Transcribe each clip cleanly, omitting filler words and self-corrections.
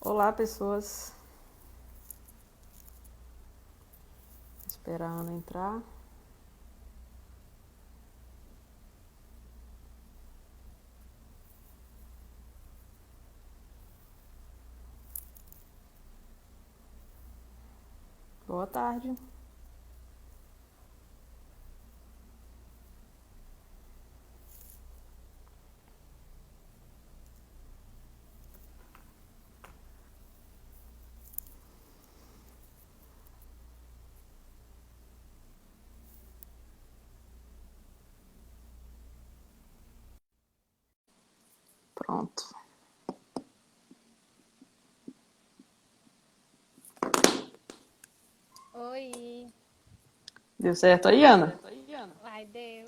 Olá, pessoas. Esperar a Ana entrar. Boa tarde. Pronto. Oi, Deu certo aí, Ana? ai deu.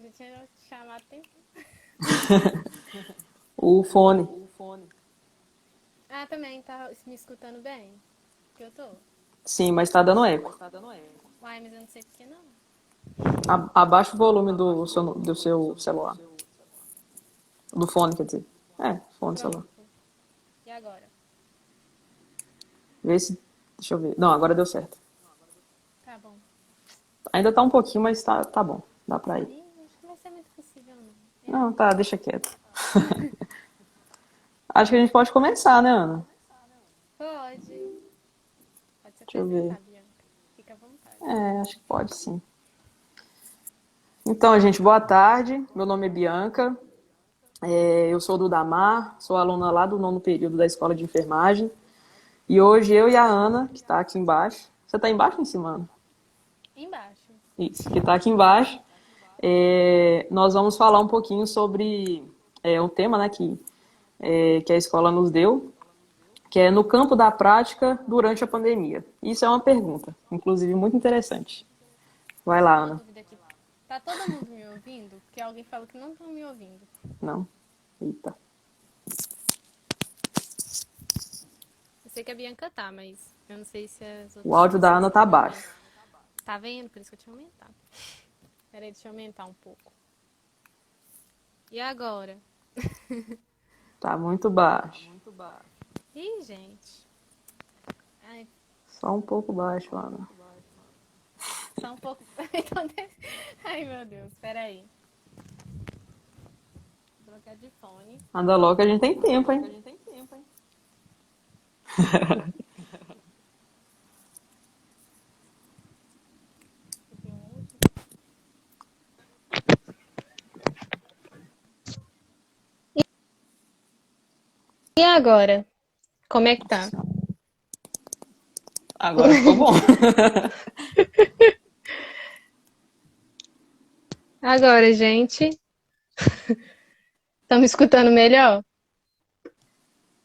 Já tinha chamado tempo. O fone. Ah, também tá me escutando bem? Que eu tô. Sim, mas tá dando eco. Uai, mas eu não sei por que não. Abaixa o volume do seu celular. Do fone, quer dizer. É, fone celular. Pronto. E agora? Vê se. Deixa eu ver. Não, agora deu certo. Tá bom. Ainda tá um pouquinho, mas tá bom. Dá pra ir. Ih, acho que não vai ser muito possível, não. Não, tá, deixa quieto. Acho que a gente pode começar, né, Ana? Pode. Pode se Deixa eu ver. apresentar, Bianca. Fica à vontade. É, acho que pode sim. Então, gente, boa tarde. Meu nome é Bianca. Eu sou do Damar, sou aluna lá do nono período da Escola de Enfermagem. E hoje eu e a Ana, que está aqui embaixo. Você está embaixo ou em cima, Ana? Embaixo. Isso, que está aqui embaixo. Nós vamos falar um pouquinho sobre um tema, né, que a escola nos deu, que é no campo da prática durante a pandemia. Isso é uma pergunta, inclusive muito interessante. Vai lá, Só uma Ana. dúvida aqui. Tá todo mundo me ouvindo? Porque alguém falou que não estão me ouvindo. Não? Eita. Eu sei que a Bianca tá, mas eu não sei se as O outras áudio da pessoas Ana tá estão me ouvindo. baixo. Tá vendo? Por isso que eu tinha aumentado. Peraí, deixa eu aumentar um pouco. E agora? Tá muito baixo. Ih, gente. Ai, Só um pouco baixo, Ana. só um pouco. Então, ai, meu Deus, peraí. Vou trocar de fone. Anda logo, a gente tem tempo, hein? Aqui um último. E agora? Como é que Nossa tá? Senhora. Agora ficou bom. Agora, gente. Estão me escutando melhor?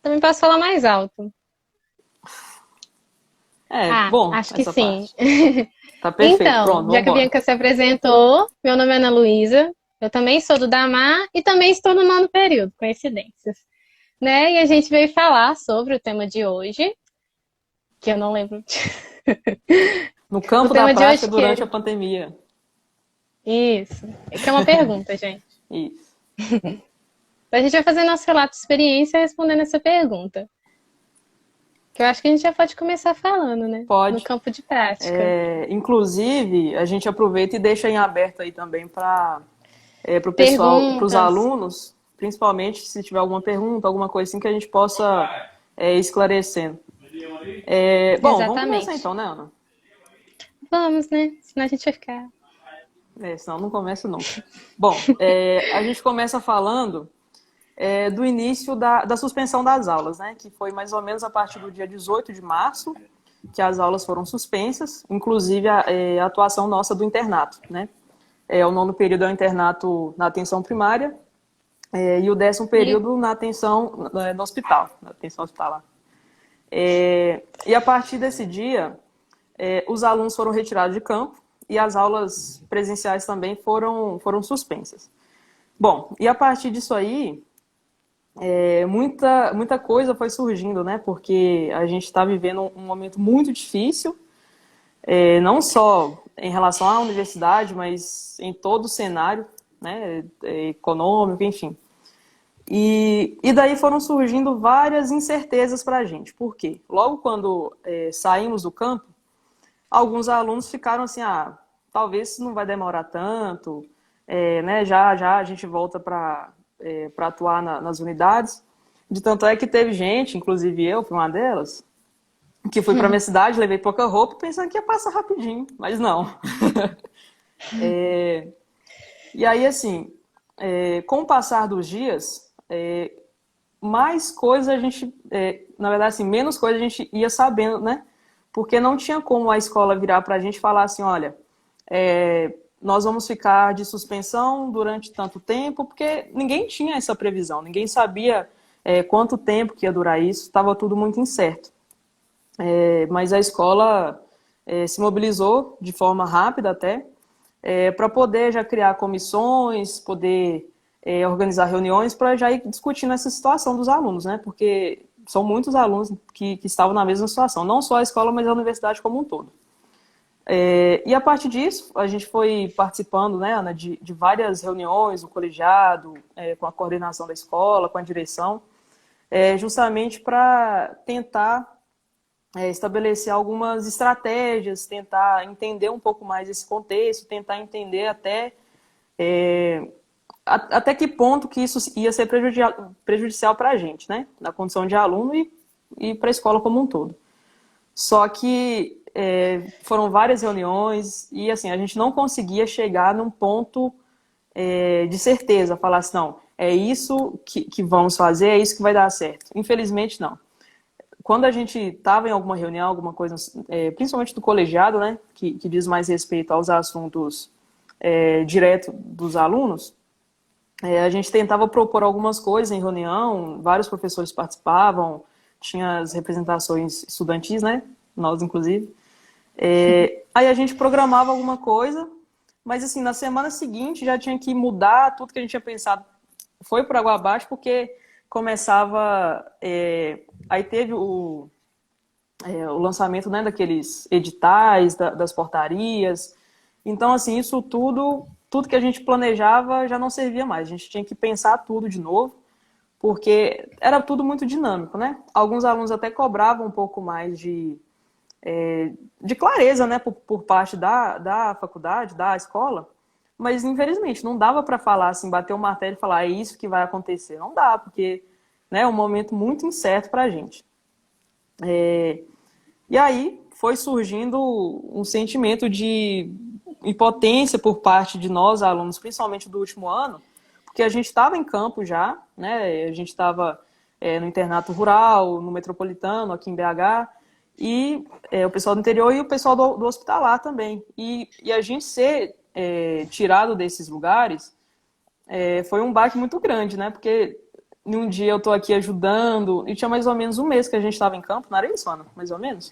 Também posso falar mais alto. Ah, Bom, acho que essa sim. parte. Tá perfeito, Então, pronto, já que a vambora. Bianca se apresentou, meu nome é Ana Luísa. Eu também sou do Damar e também estou no nono período, coincidências. Né? E a gente veio falar sobre o tema de hoje, que eu não lembro. No O campo da tema de prática hoje durante a que pandemia. isso, que é uma pergunta, gente. Isso. A gente vai fazer nosso relato de experiência respondendo essa pergunta. Que eu acho que a gente já pode começar falando, né? No Pode. campo de prática. Inclusive, a gente aproveita e deixa em aberto aí também para o pessoal, para os Perguntas. alunos, principalmente se tiver alguma pergunta, alguma coisa assim que a gente possa esclarecendo. Bom, vamos começar Exatamente. então, né, Ana? Vamos, né? Senão a gente vai ficar. Senão não começa nunca. Bom, a gente começa falando do início da suspensão das aulas, né? Que foi mais ou menos a partir do dia 18 de março que as aulas foram suspensas, inclusive a atuação nossa do internato, né? O nono período é o internato na atenção primária e o 10º E período na atenção no hospital, na atenção hospitalar. E a partir desse dia, os alunos foram retirados de campo e as aulas presenciais também foram suspensas. Bom, e a partir disso aí, muita coisa foi surgindo, né? Porque a gente está vivendo um momento muito difícil, não só em relação à universidade, mas em todo o cenário, né? Econômico, enfim. E daí foram surgindo várias incertezas para a gente. Por quê? Logo quando saímos do campo, alguns alunos ficaram assim, talvez não vai demorar tanto, né? Já a gente volta para atuar nas unidades. De tanto é que teve gente, inclusive eu, fui uma delas, que fui para minha cidade, levei pouca roupa, pensando que ia passar rapidinho, mas não. E aí, assim, com o passar dos dias, mais coisas a gente, na verdade, assim, menos coisas a gente ia sabendo, né? Porque não tinha como a escola virar para a gente e falar assim, olha, nós vamos ficar de suspensão durante tanto tempo, porque ninguém tinha essa previsão, ninguém sabia quanto tempo que ia durar isso, estava tudo muito incerto. Mas a escola se mobilizou de forma rápida até, para poder já criar comissões, poder organizar reuniões para já ir discutindo essa situação dos alunos, né? Porque são muitos alunos que estavam na mesma situação, não só a escola, mas a universidade como um todo. E a partir disso, a gente foi participando, né, Ana, de várias reuniões no colegiado, com a coordenação da escola, com a direção, justamente para tentar estabelecer algumas estratégias, tentar entender um pouco mais esse contexto, tentar entender até que ponto que isso ia ser prejudicial para a gente, né? Na condição de aluno e para a escola como um todo. Só que foram várias reuniões e assim, a gente não conseguia chegar num ponto de certeza, falar assim, não, é isso que vamos fazer, é isso que vai dar certo. Infelizmente, não. Quando a gente estava em alguma reunião, alguma coisa, principalmente do colegiado, né, que diz mais respeito aos assuntos direto dos alunos, a gente tentava propor algumas coisas em reunião, vários professores participavam, tinha as representações estudantis, né, nós inclusive. Aí a gente programava alguma coisa, mas assim, na semana seguinte já tinha que mudar tudo que a gente tinha pensado. Foi por água abaixo porque começava... aí teve o lançamento, né, daqueles editais, das portarias. Então, assim, isso tudo que a gente planejava já não servia mais. A gente tinha que pensar tudo de novo, porque era tudo muito dinâmico, né? Alguns alunos até cobravam um pouco mais de clareza, né, por parte da faculdade, da escola, mas infelizmente não dava para falar assim, bater o martelo e falar é isso que vai acontecer. Não dá, porque é um momento muito incerto para a gente. E aí foi surgindo um sentimento de impotência por parte de nós, alunos, principalmente do último ano, porque a gente estava em campo já, né? A gente estava no internato rural, no metropolitano, aqui em BH, e o pessoal do interior e o pessoal do hospitalar também. E a gente ser tirado desses lugares foi um baque muito grande, né? Porque num dia eu estou aqui ajudando, e tinha mais ou menos um mês que a gente estava em campo, não era isso, Ana? Mais ou menos?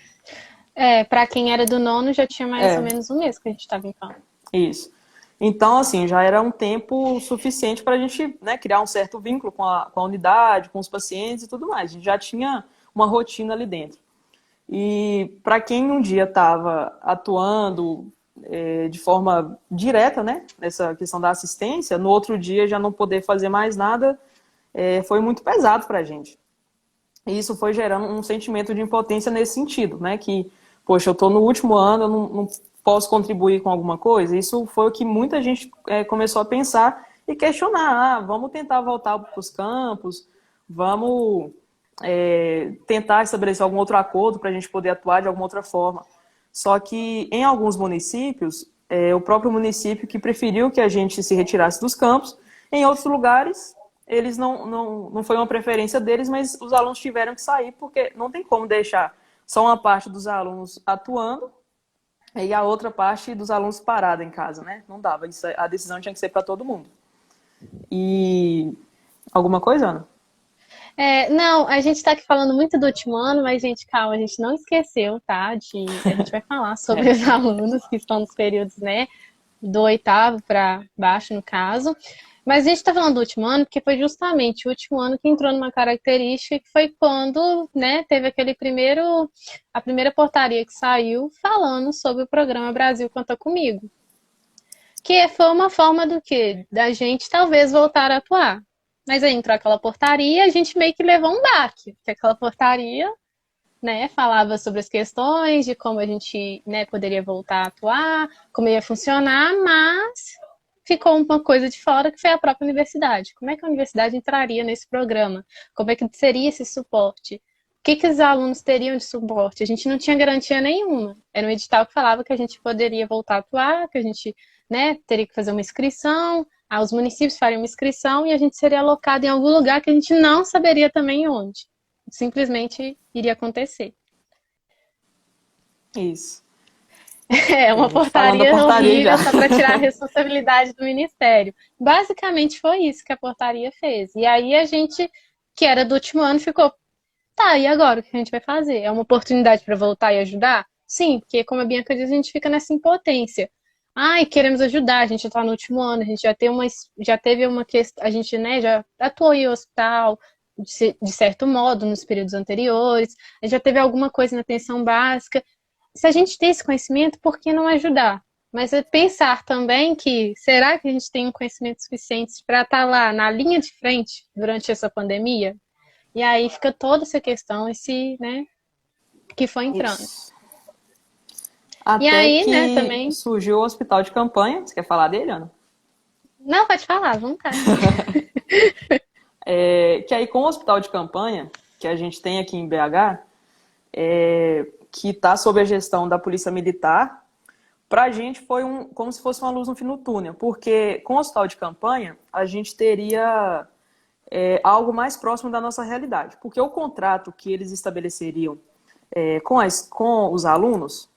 Para quem era do nono, já tinha mais ou menos um mês que a gente estava em campo. Isso. Então, assim, já era um tempo suficiente para a gente, né, criar um certo vínculo com a unidade, com os pacientes e tudo mais. A gente já tinha uma rotina ali dentro. E para quem um dia estava atuando de forma direta, né, nessa questão da assistência, no outro dia já não poder fazer mais nada, foi muito pesado para a gente. E isso foi gerando um sentimento de impotência nesse sentido, né, que, poxa, eu estou no último ano, eu não posso contribuir com alguma coisa. Isso foi o que muita gente começou a pensar e questionar. Vamos tentar voltar para os campos, vamos tentar estabelecer algum outro acordo para a gente poder atuar de alguma outra forma. Só que em alguns municípios, o próprio município que preferiu que a gente se retirasse dos campos, em outros lugares, eles não foi uma preferência deles, mas os alunos tiveram que sair, porque não tem como deixar só uma parte dos alunos atuando e a outra parte dos alunos parada em casa, né? Não dava. A decisão tinha que ser para todo mundo. E alguma coisa, Ana? Não, a gente está aqui falando muito do último ano, mas, gente, calma, a gente não esqueceu, tá? A gente vai falar sobre os alunos que estão nos períodos, né? Do oitavo para baixo, no caso. Mas a gente está falando do último ano porque foi justamente o último ano que entrou numa característica que foi quando, né, teve a primeira portaria que saiu falando sobre o programa Brasil Conta Comigo. Que foi uma forma do quê? Da gente talvez voltar a atuar. Mas aí entrou aquela portaria, a gente meio que levou um baque, porque aquela portaria, né, falava sobre as questões de como a gente, né, poderia voltar a atuar, como ia funcionar, mas ficou uma coisa de fora que foi a própria universidade. Como é que a universidade entraria nesse programa? Como é que seria esse suporte? O que os alunos teriam de suporte? A gente não tinha garantia nenhuma. Era um edital que falava que a gente poderia voltar a atuar, que a gente, né, teria que fazer uma inscrição, os municípios fariam uma inscrição e a gente seria alocado em algum lugar que a gente não saberia também onde. Simplesmente iria acontecer. Isso. É uma portaria horrível só para tirar a responsabilidade do Ministério. Basicamente foi isso que a portaria fez. E aí a gente, que era do último ano, ficou, tá, e agora o que a gente vai fazer? É uma oportunidade para voltar e ajudar? Sim, porque como a Bianca diz, a gente fica nessa impotência. Ai, queremos ajudar, a gente está no último ano, a gente já teve uma questão, a gente, né, já atuou em hospital, de certo modo, nos períodos anteriores, a gente já teve alguma coisa na atenção básica. Se a gente tem esse conhecimento, por que não ajudar? Mas é pensar também que, será que a gente tem um conhecimento suficiente para estar lá na linha de frente durante essa pandemia? E aí fica toda essa questão, né, que foi entrando. Isso. Até e aí, que né, também surgiu o hospital de campanha. Você quer falar dele, Ana? Não, pode falar, à vontade. Que aí com o hospital de campanha, que a gente tem aqui em BH, que está sob a gestão da Polícia Militar, para a gente foi como se fosse uma luz no fim do túnel, porque com o hospital de campanha a gente teria algo mais próximo da nossa realidade, porque o contrato que eles estabeleceriam com os alunos,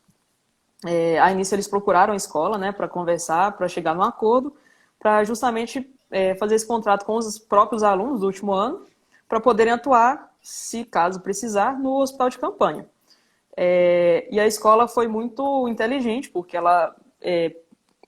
a início eles procuraram a escola, né, para conversar, para chegar num acordo, para justamente fazer esse contrato com os próprios alunos do último ano, para poderem atuar, se caso precisar, no hospital de campanha. E a escola foi muito inteligente, porque ela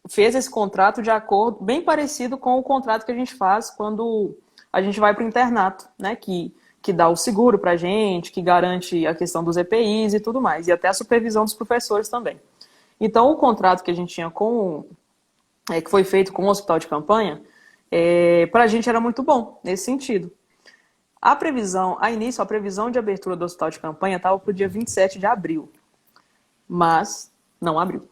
fez esse contrato de acordo bem parecido com o contrato que a gente faz quando a gente vai para o internato, né, que dá o seguro para a gente, que garante a questão dos EPIs e tudo mais, e até a supervisão dos professores também. Então, o contrato que a gente tinha que foi feito com o hospital de campanha, para a gente era muito bom, nesse sentido. A previsão de abertura do hospital de campanha estava para o dia 27 de abril, mas não abriu.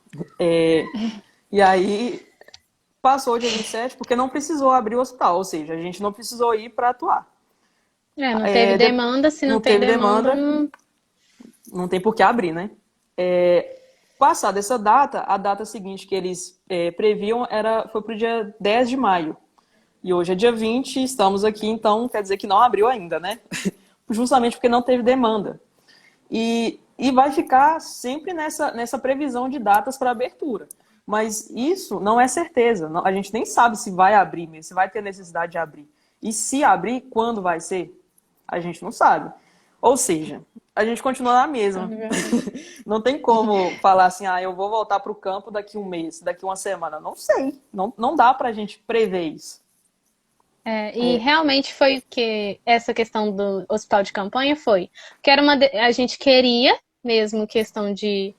E aí, passou o dia 27 porque não precisou abrir o hospital, ou seja, a gente não precisou ir para atuar. Não teve demanda, se não tem demanda, não tem por que abrir, né? Passada essa data, a data seguinte que eles previam foi para o dia 10 de maio. E hoje é dia 20, estamos aqui, então quer dizer que não abriu ainda, né? Justamente porque não teve demanda. E vai ficar sempre nessa previsão de datas para abertura. Mas isso não é certeza. A gente nem sabe se vai abrir mesmo, se vai ter necessidade de abrir. E se abrir, quando vai ser? A gente não sabe. Ou seja, a gente continua na mesma. Não tem como falar assim, eu vou voltar para o campo daqui um mês, daqui uma semana. Não sei. Não dá para a gente prever isso. Realmente foi o que essa questão do hospital de campanha foi. Que a gente queria mesmo questão de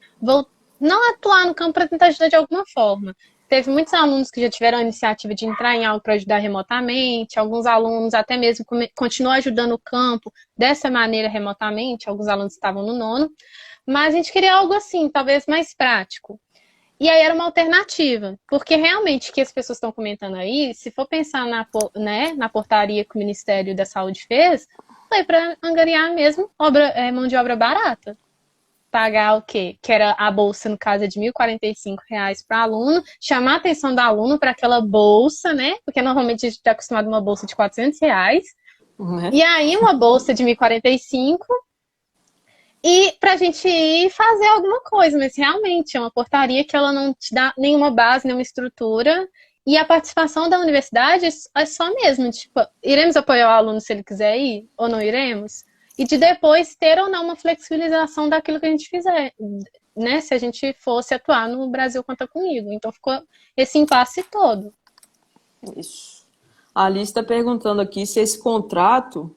não atuar no campo para tentar ajudar de alguma forma. Teve muitos alunos que já tiveram a iniciativa de entrar em algo para ajudar remotamente, alguns alunos até mesmo continuam ajudando o campo dessa maneira remotamente, alguns alunos estavam no nono, mas a gente queria algo assim, talvez mais prático. E aí era uma alternativa, porque realmente o que as pessoas estão comentando aí, se for pensar na portaria que o Ministério da Saúde fez, foi para angariar mesmo mão de obra barata. Pagar o quê? Que era a bolsa, no caso, de R$ 1.045 para aluno, chamar a atenção do aluno para aquela bolsa, né? Porque normalmente a gente está acostumado a uma bolsa de R$ 400. Uhum. E aí uma bolsa de 1.045 e para a gente ir fazer alguma coisa, mas realmente é uma portaria que ela não te dá nenhuma base, nenhuma estrutura. E a participação da universidade é só mesmo, tipo, iremos apoiar o aluno se ele quiser ir ou não iremos? E de depois ter ou não uma flexibilização daquilo que a gente fizer, né? Se a gente fosse atuar no Brasil Conta Comigo. Então ficou esse impasse todo. Isso. A Alice está perguntando aqui se esse contrato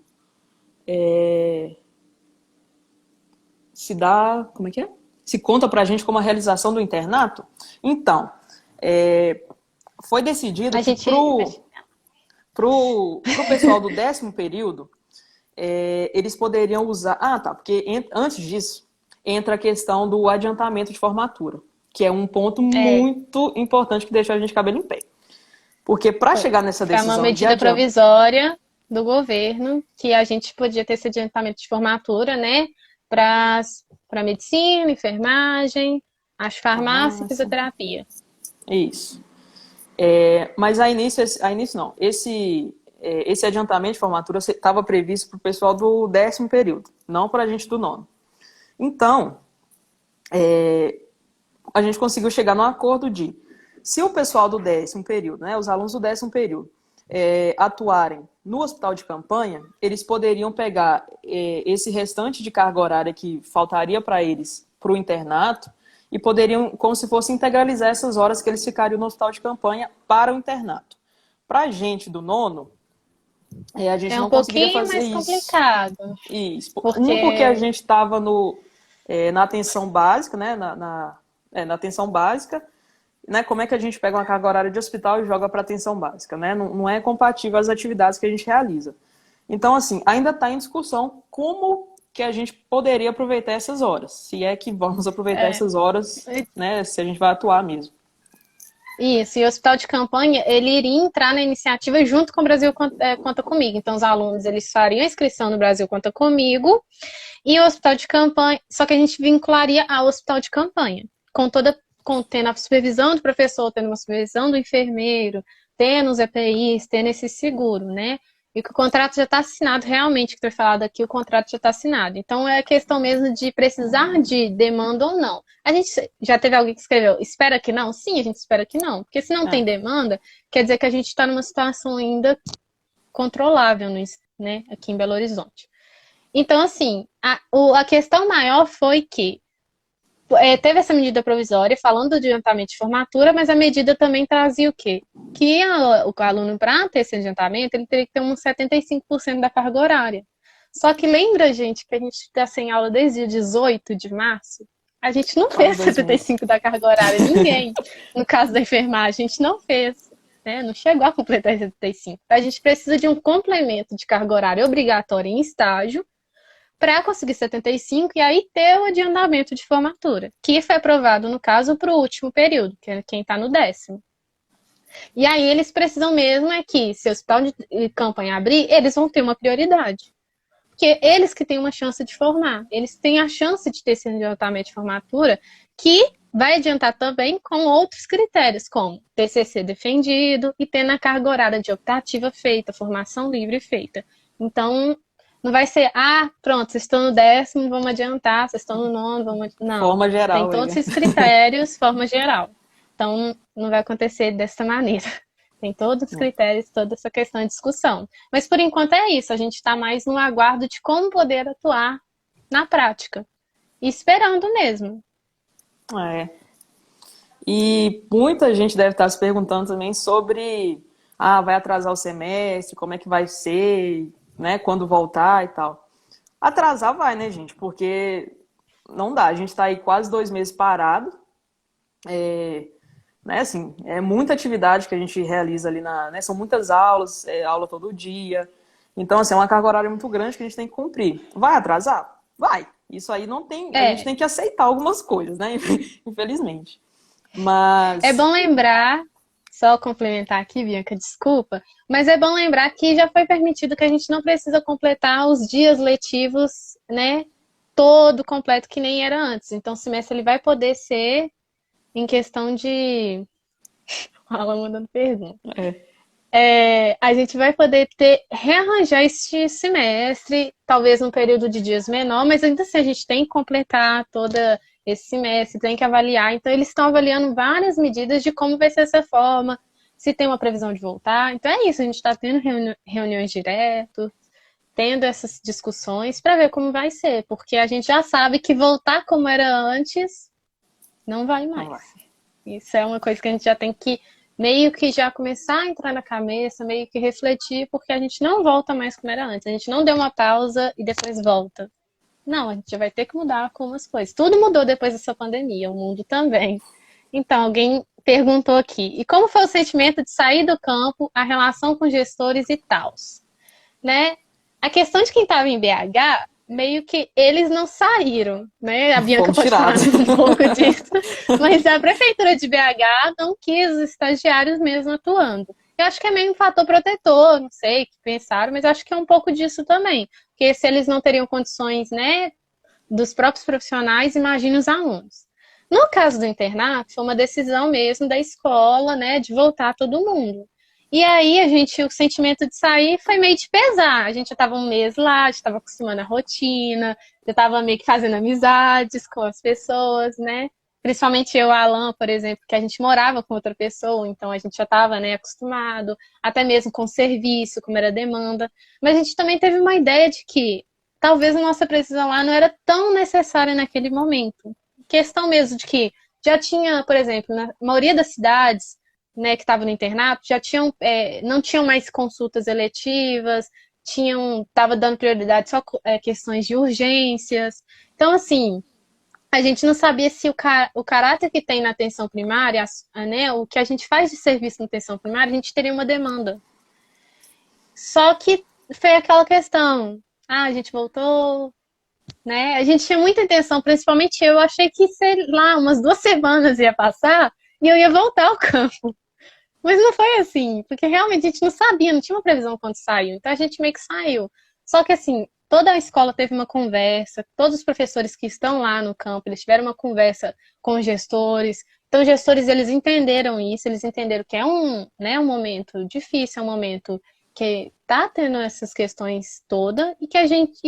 se dá... Como é que é? Se conta pra gente como a realização do internato? Então, foi decidido que Pro pessoal do 10º período, eles poderiam usar... Ah, tá, porque antes disso, entra a questão do adiantamento de formatura, que é um ponto muito importante que deixa a gente cabelo em pé. Porque para chegar nessa Foi uma decisão de medida provisória do governo que a gente podia ter esse adiantamento de formatura, né? Para medicina, enfermagem, as farmácias e fisioterapia. Isso. Mas a início não. Esse adiantamento de formatura estava previsto para o pessoal do 10º período, não para a gente do 9º. Então, a gente conseguiu chegar num acordo de, se o pessoal do 10º período, né, os alunos do 10º período, atuarem no hospital de campanha, eles poderiam pegar esse restante de carga horária que faltaria para eles para o internato e poderiam, como se fosse, integralizar essas horas que eles ficariam no hospital de campanha para o internato. Para a gente do 9º, a gente não conseguiria fazer isso. É um pouquinho mais complicado. Isso. Porque a gente estava na atenção básica, né? Na atenção básica, né? Como é que a gente pega uma carga horária de hospital e joga para atenção básica, né? Não é compatível às atividades que a gente realiza. Então, assim, ainda está em discussão como que a gente poderia aproveitar essas horas. Se é que vamos aproveitar essas horas, né? Se a gente vai atuar mesmo. Isso, e o hospital de campanha, ele iria entrar na iniciativa junto com o Brasil Conta Comigo. Então, os alunos, eles fariam a inscrição no Brasil Conta Comigo e o hospital de campanha, só que a gente vincularia ao hospital de campanha, tendo a supervisão do professor, tendo uma supervisão do enfermeiro, tendo os EPIs, tendo esse seguro, né? E que o contrato já está assinado realmente, que foi falado aqui, o contrato já está assinado. Então, é questão mesmo de precisar de demanda ou não. A gente já teve alguém que escreveu, espera que não? Sim, a gente espera que não. Porque se não tem demanda, quer dizer que a gente está numa situação ainda controlável, né, aqui em Belo Horizonte. Então, assim, a questão maior foi que teve essa medida provisória falando do adiantamento de formatura, mas a medida também trazia o quê? Que o aluno, para ter esse adiantamento, ele teria que ter uns 75% da carga horária. Só que lembra, gente, que a gente está sem aula desde o 18 de março? A gente não fez 75% da carga horária, ninguém. No caso da enfermagem, a gente não fez, né? Não chegou a completar 75%. A gente precisa de um complemento de carga horária obrigatória em estágio, para conseguir 75% e aí ter o adiantamento de formatura, que foi aprovado, no caso, para o último período, que é quem está no 10º. E aí eles precisam mesmo que, se o hospital de campanha abrir, eles vão ter uma prioridade. Porque eles que têm uma chance de formar, eles têm a chance de ter esse adiantamento de formatura, que vai adiantar também com outros critérios, como TCC defendido e ter na carga horária de optativa feita, formação livre feita. Então, não vai ser, pronto, vocês estão no 10º, vamos adiantar, vocês estão no 9º, vamos adiantar. Não, forma geral, tem todos esses critérios, forma geral. Então, não vai acontecer dessa maneira. Tem todos os critérios, toda essa questão de discussão. Mas, por enquanto, é isso. A gente está mais no aguardo de como poder atuar na prática. E esperando mesmo. E muita gente deve estar se perguntando também sobre, vai atrasar o semestre, como é que vai ser, né, quando voltar e tal. Atrasar vai, né, gente? Porque não dá. A gente está aí quase 2 meses parado. Né, assim, é muita atividade que a gente realiza ali né, são muitas aulas, aula todo dia. Então, assim, é uma carga horária muito grande que a gente tem que cumprir. Vai atrasar? Vai. Isso aí não tem... A gente tem que aceitar algumas coisas, né? Infelizmente. Mas... É bom lembrar, só complementar aqui, Bianca, desculpa, mas é bom lembrar que já foi permitido que a gente não precisa completar os dias letivos, né? Todo completo, que nem era antes. Então, o semestre ele vai poder ser em questão de... Fala mandando pergunta. A gente vai poder rearranjar este semestre, talvez num período de dias menor, mas ainda assim a gente tem que completar todo esse semestre, tem que avaliar. Então, eles estão avaliando várias medidas de como vai ser essa forma, se tem uma previsão de voltar. Então, é isso, a gente está tendo reuniões direto, tendo essas discussões para ver como vai ser, porque a gente já sabe que voltar como era antes não vai mais. Não vai. Isso é uma coisa que a gente já tem que meio que já começar a entrar na cabeça, meio que refletir, porque a gente não volta mais como era antes. A gente não deu uma pausa e depois volta. Não, a gente vai ter que mudar algumas coisas. Tudo mudou depois dessa pandemia, o mundo também. Então, alguém perguntou aqui, e como foi o sentimento de sair do campo, a relação com gestores e tals? Né? A questão de quem estava em BH, meio que eles não saíram, né? A Bianca Fomos pode falar tirados. um pouco disso, mas a prefeitura de BH não quis os estagiários mesmo atuando. Eu acho que é meio um fator protetor, não sei o que pensaram, mas acho que é um pouco disso também. Porque se eles não teriam condições, né, dos próprios profissionais, imagine os alunos. No caso do internato, foi uma decisão mesmo da escola, né, de voltar todo mundo. E aí o sentimento de sair foi meio de pesar. A gente já estava um mês lá, a gente estava acostumando a rotina, já estava meio que fazendo amizades com as pessoas, né? Principalmente eu, a Alan, por exemplo, que a gente morava com outra pessoa, então a gente já estava, né, acostumado, até mesmo com o serviço, como era a demanda. Mas a gente também teve uma ideia de que talvez a nossa precisão lá não era tão necessária naquele momento. Questão mesmo de que já tinha, por exemplo, na maioria das cidades, né, que estavam no internato, já tinham, não tinham mais consultas eletivas, estava dando prioridade só questões de urgências. Então, assim, a gente não sabia se o caráter que tem na atenção primária, né, o que a gente faz de serviço na atenção primária, a gente teria uma demanda. Só que foi aquela questão, a gente voltou, né? A gente tinha muita intenção, principalmente eu achei que, sei lá, umas 2 semanas ia passar e eu ia voltar ao campo. Mas não foi assim, porque realmente a gente não sabia, não tinha uma previsão quando saiu. Então a gente meio que saiu. Só que assim, toda a escola teve uma conversa, todos os professores que estão lá no campo, eles tiveram uma conversa com os gestores. Então os gestores, eles entenderam isso, eles entenderam que é né, um momento difícil, é um momento que tá tendo essas questões todas e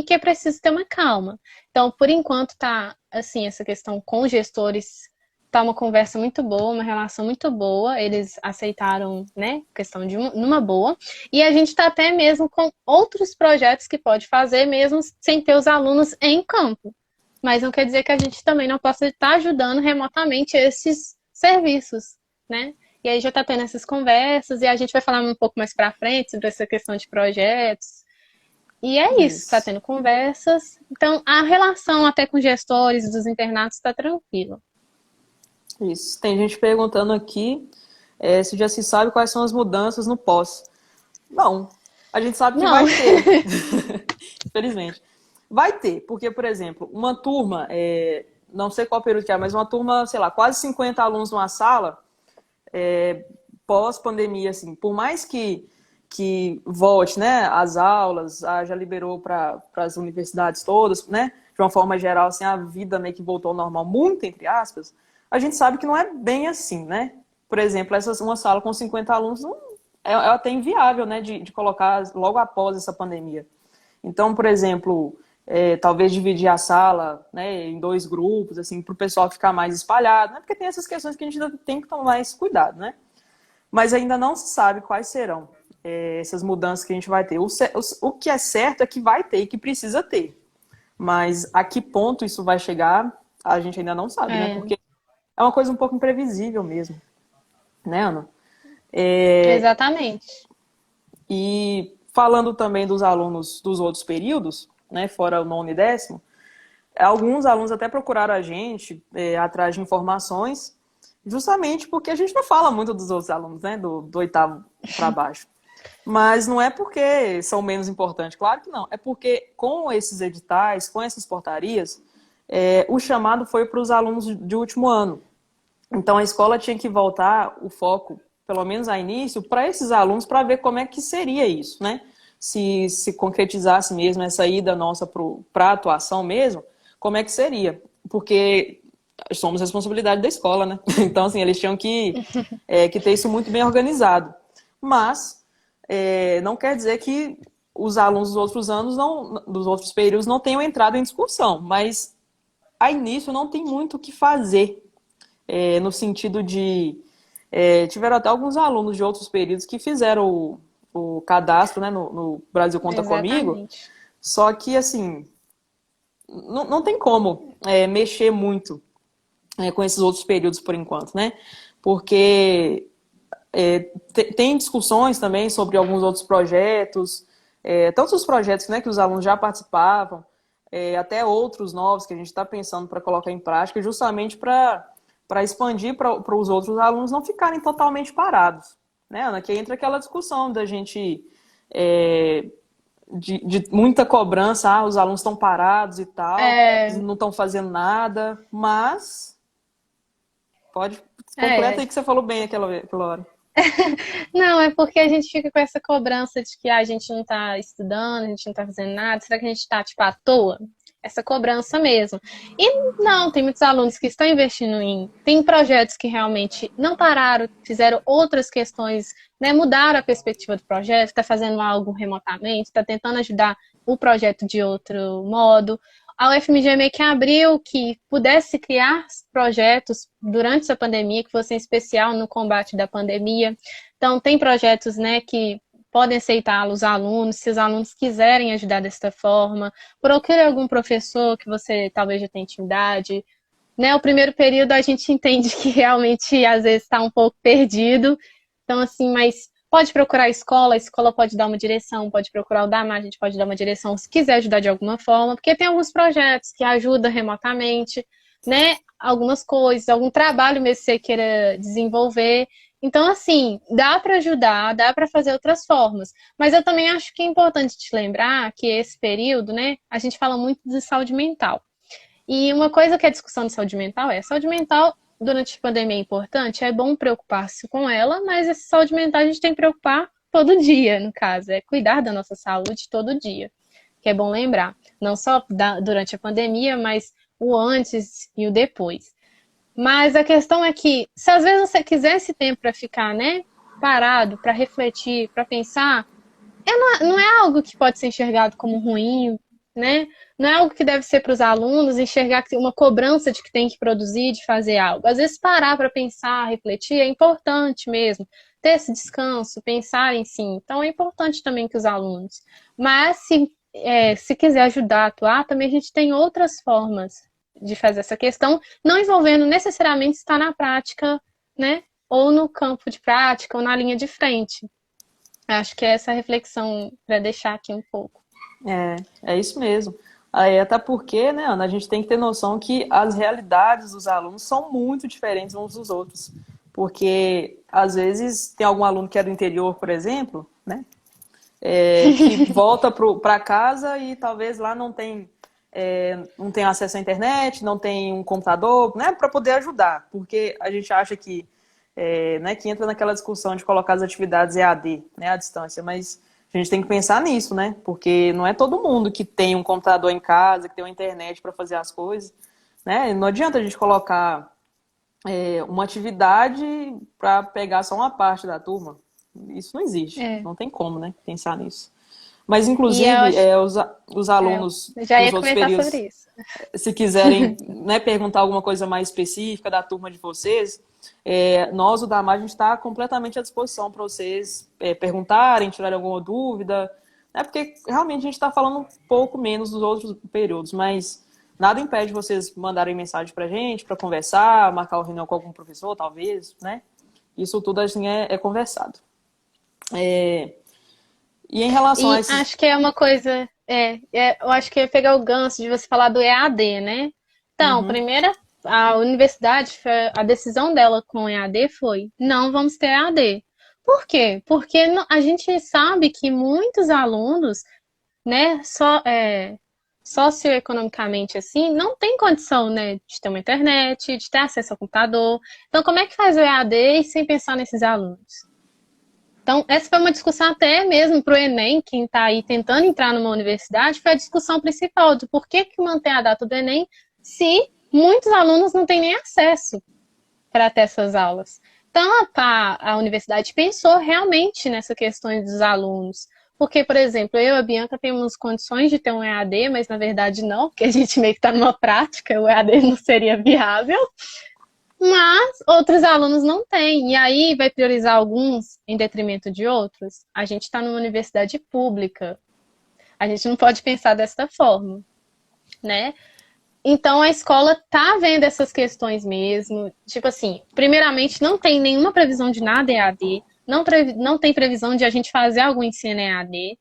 que é preciso ter uma calma. Então, por enquanto tá assim, essa questão com os gestores tá uma conversa muito boa, uma relação muito boa. Eles aceitaram, né, questão de numa boa. E a gente está até mesmo com outros projetos que pode fazer, mesmo sem ter os alunos em campo. Mas não quer dizer que a gente também não possa estar ajudando remotamente esses serviços, né? E aí já está tendo essas conversas e a gente vai falar um pouco mais para frente sobre essa questão de projetos. E é isso, está tendo conversas. Então, a relação até com gestores dos internatos está tranquila. Isso. Tem gente perguntando aqui se já se sabe quais são as mudanças no pós. Não, a gente sabe que Não. vai ter. Infelizmente. Vai ter, porque, por exemplo, uma turma, não sei qual período que é, mas uma turma, sei lá, quase 50 alunos numa sala, pós-pandemia, assim, por mais que volte, né, as aulas, já liberou para as universidades todas, né, de uma forma geral, assim, a vida meio que voltou ao normal, muito entre aspas, a gente sabe que não é bem assim, né? Por exemplo, uma sala com 50 alunos é até inviável, né, de colocar logo após essa pandemia. Então, por exemplo, talvez dividir a sala, né, em 2 grupos, assim, para o pessoal ficar mais espalhado, né? Porque tem essas questões que a gente ainda tem que tomar esse cuidado, né? Mas ainda não se sabe quais serão essas mudanças que a gente vai ter. O que é certo é que vai ter e que precisa ter. Mas a que ponto isso vai chegar, a gente ainda não sabe, né? Porque é uma coisa um pouco imprevisível mesmo. Né, Ana? Exatamente. E falando também dos alunos dos outros períodos, né, fora o 9º e 10º, alguns alunos até procuraram a gente atrás de informações, justamente porque a gente não fala muito dos outros alunos, né, do 8º para baixo. Mas não é porque são menos importantes, claro que não. É porque com esses editais, com essas portarias, o chamado foi para os alunos de último ano. Então a escola tinha que voltar o foco, pelo menos a início, para esses alunos, para ver como é que seria isso, né? Se concretizasse mesmo essa ida nossa para a atuação mesmo, como é que seria? Porque somos responsabilidade da escola, né? Então, assim, eles tinham que ter isso muito bem organizado. Mas não quer dizer que os alunos dos outros anos, dos outros períodos, não tenham entrado em discussão. Mas, a início, não tem muito o que fazer. No sentido de... tiveram até alguns alunos de outros períodos que fizeram o cadastro, né, no Brasil Conta Comigo. Só que, assim, não tem como mexer muito com esses outros períodos por enquanto, né? Porque tem discussões também sobre alguns outros projetos, tantos os projetos, né, que os alunos já participavam, até outros novos que a gente está pensando para colocar em prática, justamente para para expandir para os outros alunos não ficarem totalmente parados, né, Ana? Que entra aquela discussão da gente de muita cobrança, os alunos estão parados e tal, não estão fazendo nada, mas pode completa aí que você falou bem aquela hora. Não, é porque a gente fica com essa cobrança de que a gente não está estudando, a gente não está fazendo nada, será que a gente está, tipo, à toa? Essa cobrança mesmo. E não, tem muitos alunos que estão investindo tem projetos que realmente não pararam, fizeram outras questões, né, mudaram a perspectiva do projeto, está fazendo algo remotamente, está tentando ajudar o projeto de outro modo. A UFMG meio que abriu que pudesse criar projetos durante essa pandemia, que fossem especial no combate da pandemia. Então, tem projetos, né, que podem aceitar os alunos, se os alunos quiserem ajudar dessa forma. Procure algum professor que você talvez já tenha intimidade. Né, o primeiro período a gente entende que realmente às vezes está um pouco perdido. Então, assim, mas pode procurar a escola pode dar uma direção, pode procurar o DAMA, a gente pode dar uma direção se quiser ajudar de alguma forma, porque tem alguns projetos que ajudam remotamente, né? Algumas coisas, algum trabalho mesmo que você queira desenvolver. Então, assim, dá para ajudar, dá para fazer outras formas. Mas eu também acho que é importante te lembrar que esse período, né, a gente fala muito de saúde mental. E uma coisa que é discussão de saúde mental saúde mental durante a pandemia é importante, é bom preocupar-se com ela, mas essa saúde mental a gente tem que preocupar todo dia, no caso, é cuidar da nossa saúde todo dia, que é bom lembrar, não só durante a pandemia, mas o antes e o depois. Mas a questão é que, se às vezes você quiser esse tempo para ficar, né, parado, para refletir, para pensar, não é algo que pode ser enxergado como ruim, né? Não é algo que deve ser para os alunos enxergar que tem uma cobrança de que tem que produzir, de fazer algo. Às vezes parar para pensar, refletir é importante mesmo. Ter esse descanso, pensar em si. Então é importante também que os alunos. Mas se quiser ajudar a atuar, também a gente tem outras formas de fazer essa questão, não envolvendo necessariamente estar na prática, né? Ou no campo de prática, ou na linha de frente. Acho que é essa reflexão para deixar aqui um pouco. É isso mesmo. Até porque, né, Ana, a gente tem que ter noção que as realidades dos alunos são muito diferentes uns dos outros. Porque, às vezes, tem algum aluno que é do interior, por exemplo, né, que volta para casa e talvez lá não tem acesso à internet, não tem um computador, né, para poder ajudar. Porque a gente acha que, né, que entra naquela discussão de colocar as atividades EAD, né, à distância, mas a gente tem que pensar nisso, né? Porque não é todo mundo que tem um computador em casa, que tem uma internet para fazer as coisas, né? Não adianta a gente colocar uma atividade para pegar só uma parte da turma. Isso não existe. Não tem como, né? Pensar nisso. Mas, inclusive, os alunos já ia dos outros comentar períodos, sobre isso. se quiserem, né, perguntar alguma coisa mais específica da turma de vocês, nós, o DAMA, a gente está completamente à disposição para vocês perguntarem, tirarem alguma dúvida, né, porque realmente a gente está falando um pouco menos dos outros períodos, mas nada impede vocês mandarem mensagem para a gente, para conversar, marcar uma reunião com algum professor, talvez, né? Isso tudo assim é conversado. E em relação a esses... acho que é uma coisa... eu acho que é pegar o gancho de você falar do EAD, né? Então, primeiro, a universidade, a decisão dela com o EAD foi: não vamos ter EAD. Por quê? Porque a gente sabe que muitos alunos, né, socioeconomicamente assim, não tem condição, né, de ter uma internet, de ter acesso ao computador. Então, como é que faz o EAD sem pensar nesses alunos? Então, essa foi uma discussão até mesmo para o Enem, quem está aí tentando entrar numa universidade, foi a discussão principal de por que manter a data do Enem se muitos alunos não têm nem acesso para ter essas aulas. Então, a universidade pensou realmente nessa questão dos alunos. Porque, por exemplo, eu e a Bianca temos condições de ter um EAD, mas na verdade não, porque a gente meio que está numa prática, o EAD não seria viável. Mas outros alunos não têm. E aí vai priorizar alguns em detrimento de outros? A gente está numa universidade pública. A gente não pode pensar dessa forma, né? Então a escola tá vendo essas questões mesmo. Tipo assim, primeiramente não tem nenhuma previsão de nada EAD. Não tem previsão de a gente fazer algum ensino EAD.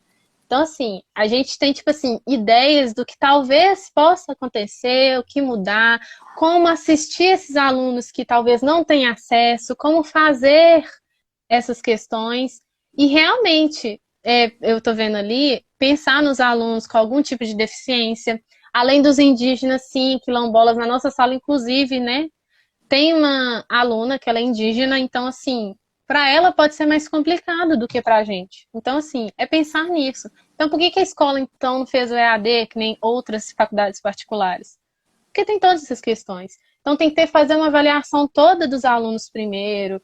Então, assim, a gente tem, tipo assim, ideias do que talvez possa acontecer, o que mudar, como assistir esses alunos que talvez não tenham acesso, como fazer essas questões. E realmente, eu estou vendo ali, pensar nos alunos com algum tipo de deficiência, além dos indígenas, sim, quilombolas, na nossa sala, inclusive, né? Tem uma aluna que ela é indígena, então, assim, para ela pode ser mais complicado do que para a gente. Então, assim, é pensar nisso. Então, por que que a escola, então, não fez o EAD, que nem outras faculdades particulares? Porque tem todas essas questões. Então, tem que fazer uma avaliação toda dos alunos primeiro,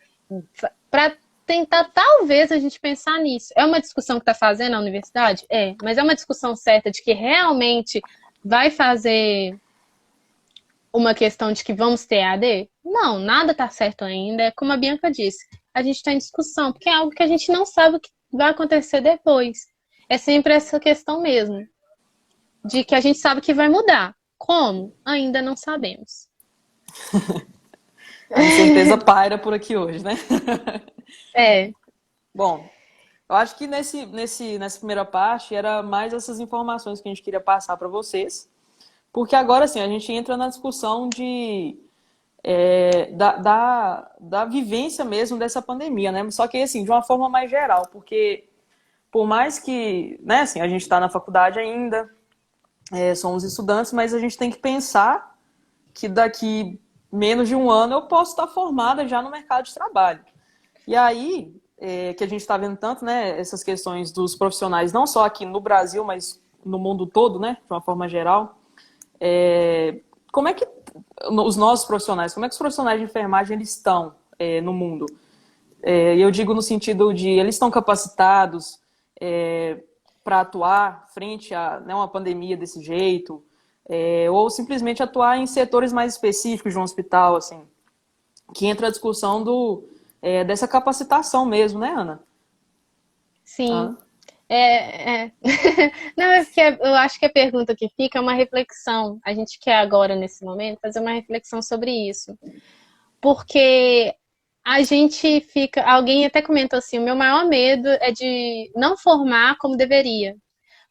para tentar, talvez, a gente pensar nisso. É uma discussão que está fazendo na universidade? É, mas é uma discussão certa de que realmente vai fazer uma questão de que vamos ter EAD? Não, nada está certo ainda. É como a Bianca disse, a gente está em discussão, porque é algo que a gente não sabe o que vai acontecer depois. É sempre essa questão mesmo, de que a gente sabe que vai mudar. Como? Ainda não sabemos. A incerteza paira por aqui hoje, né? É, Bom, eu acho que nessa primeira parte era mais essas informações que a gente queria passar para vocês, porque agora sim a gente entra na discussão da vivência mesmo dessa pandemia, né? Só que assim, de uma forma mais geral, porque por mais que, né, assim, a gente está na faculdade ainda, somos estudantes, mas a gente tem que pensar que daqui menos de um ano eu posso estar formada já no mercado de trabalho. E aí, que a gente está vendo tanto, né, essas questões dos profissionais, não só aqui no Brasil, mas no mundo todo, né, de uma forma geral, como é que os nossos profissionais, como é que os profissionais de enfermagem eles estão no mundo? E eu digo no sentido de, eles estão capacitados para atuar frente a, né, uma pandemia desse jeito, ou simplesmente atuar em setores mais específicos de um hospital, assim, que entra a discussão dessa capacitação mesmo, né, Ana? sim. Ah, Não, é porque eu acho que a pergunta que fica é uma reflexão. A gente quer agora, nesse momento, fazer uma reflexão sobre isso. Porque a gente fica. Alguém até comentou assim: o meu maior medo é de não formar como deveria.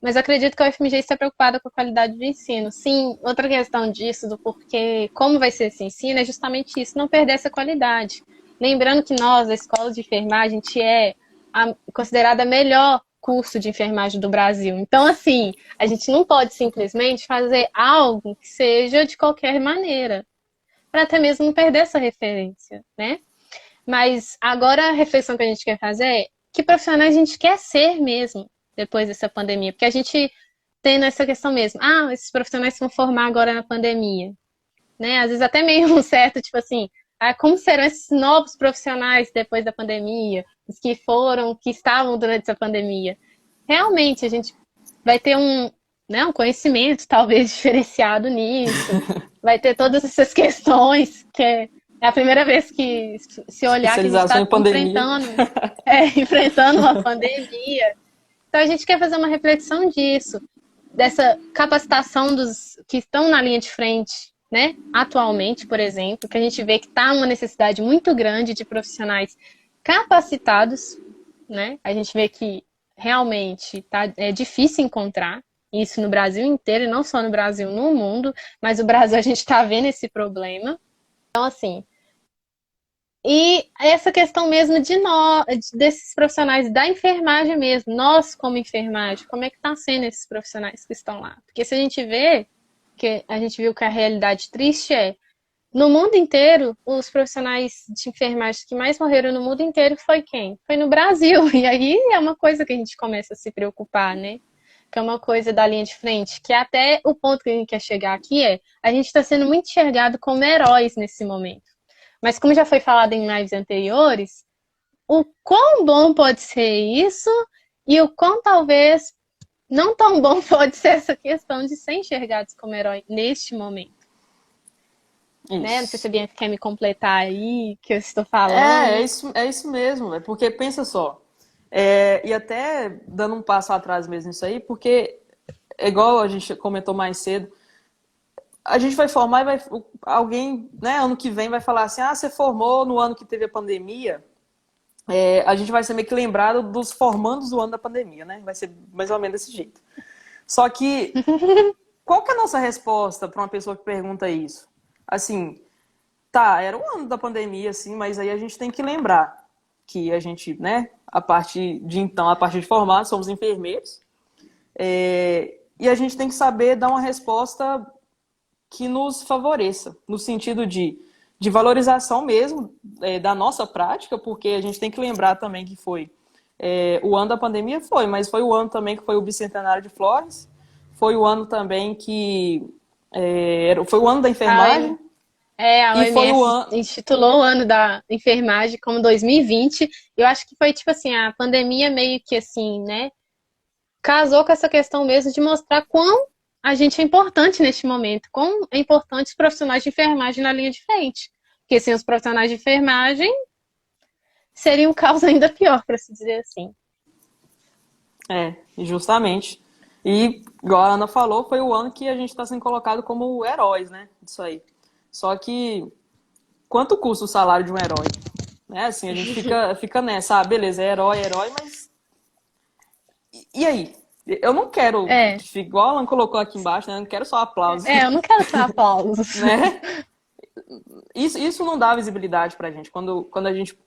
Mas acredito que a UFMG está preocupada com a qualidade do ensino. Sim, outra questão disso, do porquê, como vai ser esse ensino, é justamente isso, não perder essa qualidade. Lembrando que nós, a Escola de Enfermagem, a gente é considerada a melhor curso de enfermagem do Brasil. Então, assim, a gente não pode simplesmente fazer algo que seja de qualquer maneira, para até mesmo não perder essa referência, né? Mas agora a reflexão que a gente quer fazer é que profissionais a gente quer ser mesmo depois dessa pandemia. Porque a gente tem nessa questão mesmo. Ah, esses profissionais vão formar agora na pandemia. Né? Às vezes até meio um certo, tipo assim, como serão esses novos profissionais depois da pandemia? Os que foram, que estavam durante essa pandemia. Realmente, a gente vai ter né, um conhecimento talvez diferenciado nisso. Vai ter todas essas questões que é a primeira vez que se olhar que a gente especialização está em pandemia. enfrentando uma pandemia. Então a gente quer fazer uma reflexão disso, dessa capacitação dos que estão na linha de frente, né? Atualmente, por exemplo, que a gente vê que está uma necessidade muito grande de profissionais capacitados, né? A gente vê que realmente é difícil encontrar isso no Brasil inteiro, e não só no Brasil, no mundo, mas o Brasil a gente está vendo esse problema. Então, assim, e essa questão mesmo de nós, desses profissionais da enfermagem mesmo, nós como enfermagem, como é que está sendo esses profissionais que estão lá? Porque se a gente vê, que a gente viu que a realidade triste no mundo inteiro, os profissionais de enfermagem que mais morreram no mundo inteiro foi quem? Foi no Brasil. E aí é uma coisa que a gente começa a se preocupar, né? Que é uma coisa da linha de frente, que até o ponto que a gente quer chegar aqui a gente está sendo muito enxergado como heróis nesse momento. Mas como já foi falado em lives anteriores, o quão bom pode ser isso e o quão talvez não tão bom pode ser essa questão de ser enxergados como herói neste momento. Né? Não sei se a Bianca quer me completar aí, que eu estou falando. É isso mesmo, porque pensa só, e até dando um passo atrás mesmo nisso aí, porque é igual a gente comentou mais cedo, a gente vai formar e alguém, né, ano que vem vai falar assim, você formou no ano que teve a pandemia, a gente vai ser meio que lembrado dos formandos do ano da pandemia, né? Vai ser mais ou menos desse jeito. Só que, qual que é a nossa resposta para uma pessoa que pergunta isso? Assim, tá, era o ano da pandemia, assim, mas aí a gente tem que lembrar que a gente, né, a partir de então, a partir de formar, somos enfermeiros, e a gente tem que saber dar uma resposta que nos favoreça, no sentido de valorização mesmo da nossa prática, porque a gente tem que lembrar também que foi o ano da pandemia, mas foi o ano também que foi o bicentenário de Flores, foi o ano também que foi o ano da enfermagem, A e foi o OMS ano. intitulou o ano da enfermagem como 2020. Eu acho que foi tipo assim, a pandemia meio que assim, né? Casou com essa questão mesmo de mostrar quão a gente é importante neste momento, quão é importante os profissionais de enfermagem na linha de frente. Porque sem os profissionais de enfermagem, seria um caos ainda pior, para se dizer assim. Justamente. E, igual a Ana falou, foi o ano que a gente está sendo colocado como heróis, né? Disso aí. Só que, quanto custa o salário de um herói? Assim, a gente fica nessa, beleza, é herói, mas. E aí? Eu não quero, É, igual a Alan colocou aqui embaixo, né? Eu não quero só aplausos, eu não quero só aplausos. né? Isso não dá visibilidade pra gente. Quando a gente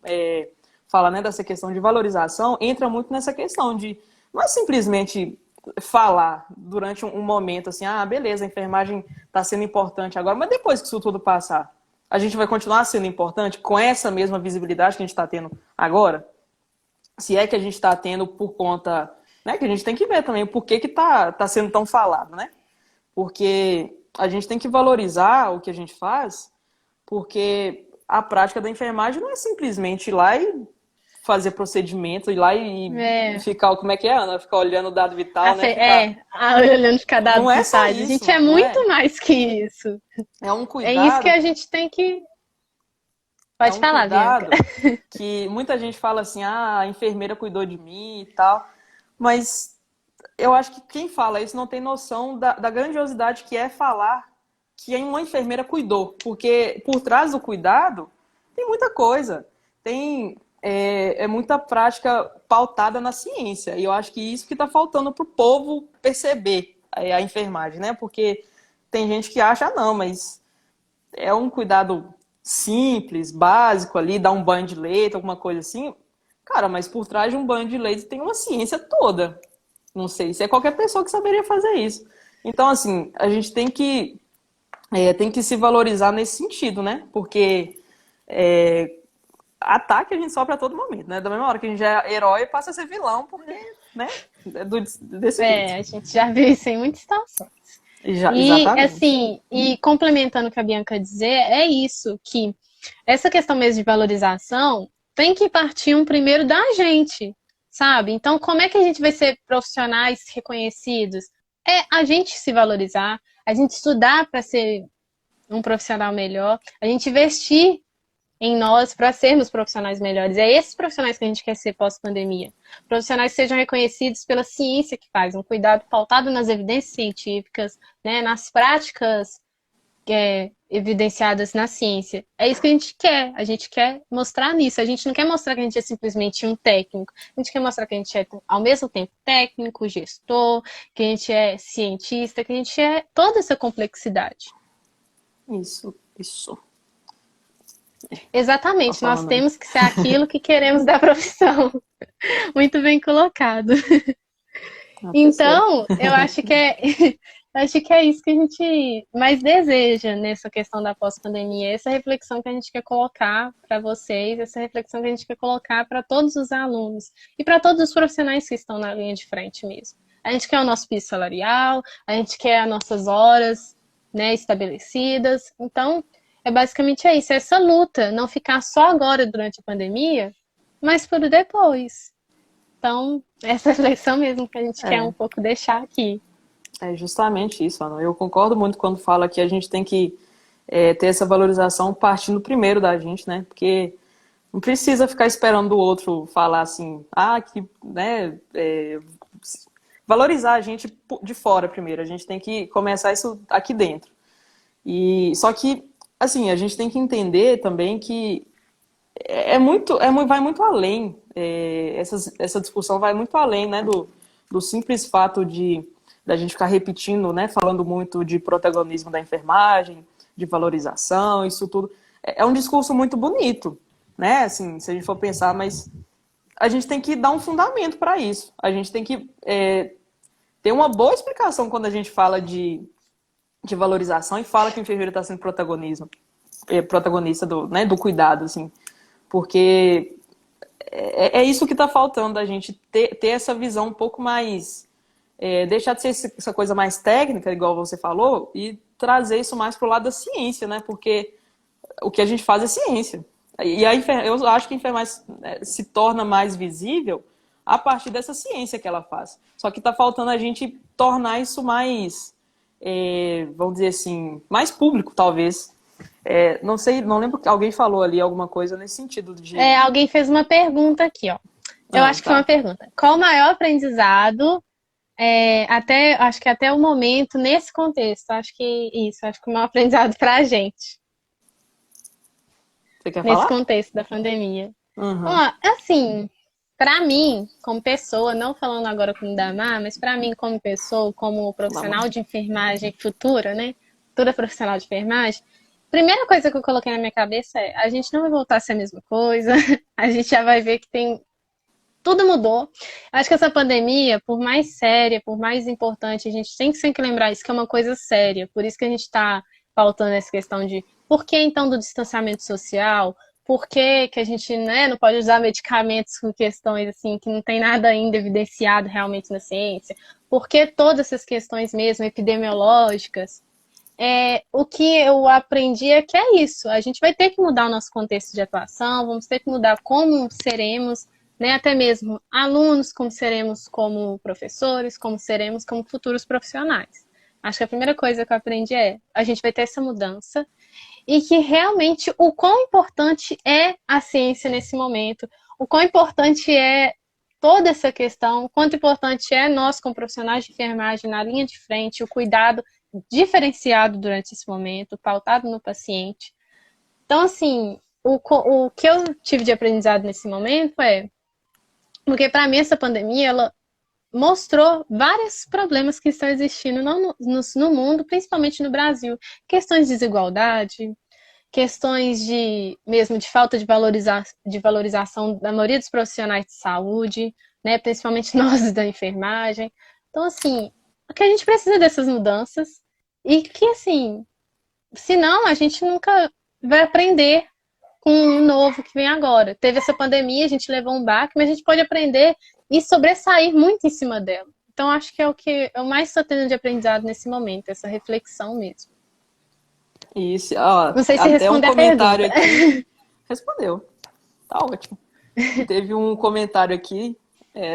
fala, né, dessa questão de valorização, entra muito nessa questão de não é simplesmente falar durante um momento assim, beleza, a enfermagem está sendo importante agora, mas depois que isso tudo passar, a gente vai continuar sendo importante com essa mesma visibilidade que a gente está tendo agora? Se é que a gente está tendo por conta, né, que a gente tem que ver também o porquê que tá sendo tão falado, né? Porque a gente tem que valorizar o que a gente faz, porque a prática da enfermagem não é simplesmente ir lá e fazer procedimento, ir lá e É, ficar, como é que é, Ana? Ficar olhando o dado vital, né? olhando cada dado Não é só vitais. A isso, gente é mano, não muito é? mais que isso. É um É isso que cuidado, a gente tem que. é Pode um falar, Bianca. cuidado que muita gente fala assim, a enfermeira cuidou de mim e tal, mas eu acho que quem fala isso não tem noção da grandiosidade que é falar que uma enfermeira cuidou, porque por trás do cuidado tem muita coisa, tem muita prática pautada na ciência, e eu acho que isso que está faltando para o povo perceber a enfermagem, né? Porque tem gente que acha, não, mas é um cuidado simples, básico ali, dar um banho de leite, alguma coisa assim. Cara, mas por trás de um banho de leite tem uma ciência toda. Não sei se é qualquer pessoa que saberia fazer isso. Então, assim, a gente tem que se valorizar nesse sentido, né? Porque ataque a gente sofre a todo momento, né? Da mesma hora que a gente é herói, passa a ser vilão, porque, né? Desse jeito. A gente já viu isso em muitas situações. E, Exatamente. assim, e complementando o que a Bianca dizer, é isso, que essa questão mesmo de valorização tem que partir primeiro da gente, sabe? Então, como é que a gente vai ser profissionais reconhecidos? É a gente se valorizar, a gente estudar para ser um profissional melhor, a gente investir em nós para sermos profissionais melhores. É esses profissionais que a gente quer ser pós-pandemia. Profissionais que sejam reconhecidos pela ciência que faz, um cuidado pautado nas evidências científicas, né, nas práticas evidenciadas na ciência. É isso que a gente quer. A gente quer mostrar nisso. A gente não quer mostrar que a gente é simplesmente um técnico. A gente quer mostrar que a gente é, ao mesmo tempo, técnico, gestor, que a gente é cientista, que a gente é toda essa complexidade. Isso. Tá Exatamente, nós falando aí. temos que ser aquilo que queremos da profissão. Muito bem colocado. Uma pessoa. Então, eu acho que acho que é isso que a gente mais deseja nessa questão da pós-pandemia, essa reflexão que a gente quer colocar para vocês, essa reflexão que a gente quer colocar para todos os alunos e para todos os profissionais que estão na linha de frente mesmo. A gente quer o nosso piso salarial, a gente quer as nossas horas, né, estabelecidas. Então, basicamente isso, essa luta, não ficar só agora durante a pandemia, mas por depois. Então, essa reflexão mesmo que a gente quer um É, pouco deixar aqui. é justamente isso, Ana. Eu concordo muito quando fala que a gente tem que ter essa valorização partindo primeiro da gente, né? Porque não precisa ficar esperando o outro falar assim, que, né? Valorizar a gente de fora primeiro. A gente tem que começar isso aqui dentro. E só que, assim, a gente tem que entender também que vai muito além. Essa discussão vai muito além, né, do simples fato da gente ficar repetindo, né, falando muito de protagonismo da enfermagem, de valorização, isso tudo. É um discurso muito bonito, né, assim, se a gente for pensar, mas a gente tem que dar um fundamento para isso. A gente tem que ter uma boa explicação quando a gente fala de valorização e fala que o enfermeiro está sendo protagonista do cuidado, assim. Porque é isso que está faltando, da gente ter essa visão um pouco mais... deixar de ser essa coisa mais técnica, igual você falou, e trazer isso mais para o lado da ciência, né? Porque o que a gente faz é ciência. E eu acho que a enfermagem se torna mais visível a partir dessa ciência que ela faz. Só que está faltando a gente tornar isso mais, vamos dizer assim, mais público, talvez. Não sei, não lembro que alguém falou ali alguma coisa nesse sentido de... Alguém fez uma pergunta aqui, ó. Eu acho que foi uma pergunta. Qual o maior aprendizado, acho que até o momento, nesse contexto? Acho que o maior aprendizado para a gente. Você quer nesse falar? contexto da pandemia. Uhum. Assim, para mim, como pessoa, não falando agora como Damar, mas para mim como pessoa, como profissional de enfermagem futura, né? Futura profissional de enfermagem, primeira coisa que eu coloquei na minha cabeça a gente não vai voltar a ser a mesma coisa, a gente já vai ver que tudo mudou. Acho que essa pandemia, por mais séria, por mais importante, a gente tem que sempre lembrar isso, que é uma coisa séria. Por isso que a gente está pautando essa questão de por que então do distanciamento social? Por que a gente, né, não pode usar medicamentos com questões assim que não tem nada ainda evidenciado realmente na ciência? Por que todas essas questões mesmo epidemiológicas? O que eu aprendi é que é isso. A gente vai ter que mudar o nosso contexto de atuação, vamos ter que mudar como seremos, né, até mesmo alunos, como seremos como professores, como seremos como futuros profissionais. Acho que a primeira coisa que eu aprendi a gente vai ter essa mudança e que realmente o quão importante é a ciência nesse momento, o quão importante é toda essa questão, o quanto importante é nós como profissionais de enfermagem na linha de frente, o cuidado diferenciado durante esse momento, pautado no paciente. Então, assim, o que eu tive de aprendizado nesse momento porque para mim essa pandemia, ela mostrou vários problemas que estão existindo no mundo, principalmente no Brasil. Questões de desigualdade, questões mesmo de falta de valorização da maioria dos profissionais de saúde, né, principalmente nós da enfermagem. Então, assim, o que a gente precisa dessas mudanças e que, assim, senão a gente nunca vai aprender com o novo que vem agora. Teve essa pandemia, a gente levou um baque, mas a gente pode aprender e sobressair muito em cima dela. Então, acho que é o que eu mais estou tendo de aprendizado nesse momento, essa reflexão mesmo. Isso, ó, não sei se até um comentário aqui. Respondeu. Tá ótimo. Teve um comentário aqui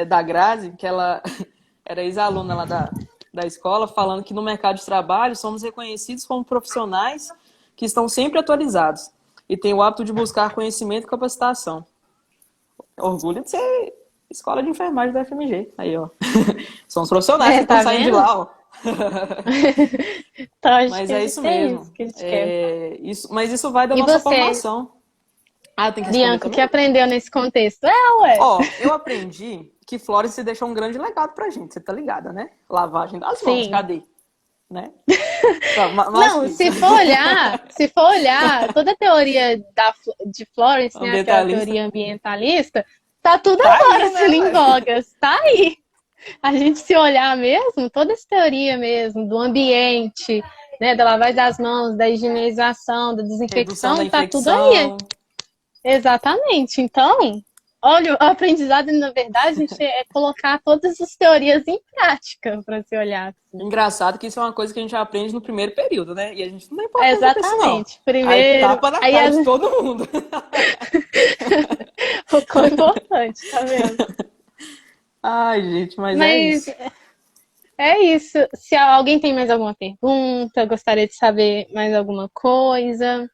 da Grazi, que ela era ex-aluna lá da escola, falando que no mercado de trabalho somos reconhecidos como profissionais que estão sempre atualizados e têm o hábito de buscar conhecimento e capacitação. Orgulho de ser escola de enfermagem da FMG. Aí, ó. São os profissionais que estão saindo de lá, ó. Então, mas é isso mesmo. Isso que a gente quer. Mas isso vai da nossa formação. Tem que Bianca, o que aprendeu nesse contexto? Ó, eu aprendi que Florence deixou um grande legado pra gente, você tá ligada, né? Lavagem das mãos, cadê? Né? Não, se for olhar toda a teoria de Florence, né, aquela teoria ambientalista, tá tudo agora sendo em vogas, tá aí. A gente se olhar mesmo, toda essa teoria mesmo, do ambiente, né, da lavagem das mãos, da higienização, da desinfecção, tá tudo aí. Exatamente. Então, olha, o aprendizado, na verdade, gente, é colocar todas as teorias em prática para se olhar. Assim. Engraçado que isso é uma coisa que a gente já aprende no primeiro período, né? E a gente não dá importância Exatamente. Não. Primeiro, aí tapa na cara de todo mundo. Ficou importante, tá vendo? Ai, gente, mas é isso. É isso. Se alguém tem mais alguma pergunta, gostaria de saber mais alguma coisa.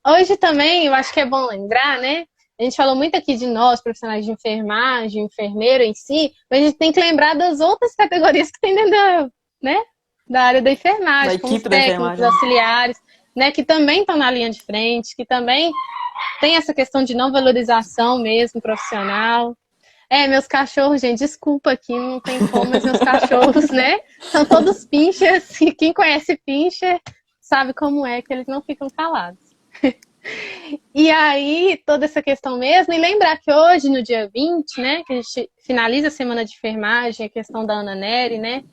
Hoje também, eu acho que é bom lembrar, né? A gente falou muito aqui de nós, profissionais de enfermagem, enfermeiro em si, mas a gente tem que lembrar das outras categorias que tem dentro da área da enfermagem, como os técnicos, auxiliares, né, que também estão na linha de frente, que também Tem essa questão de não valorização mesmo profissional. Meus cachorros, gente, desculpa aqui, não tem como, mas meus cachorros, né, são todos pinchers, e quem conhece pincher sabe como é que eles não ficam calados. E aí, toda essa questão mesmo, e lembrar que hoje, no dia 20, né, que a gente finaliza a semana de enfermagem, a questão da Ana Nery, né,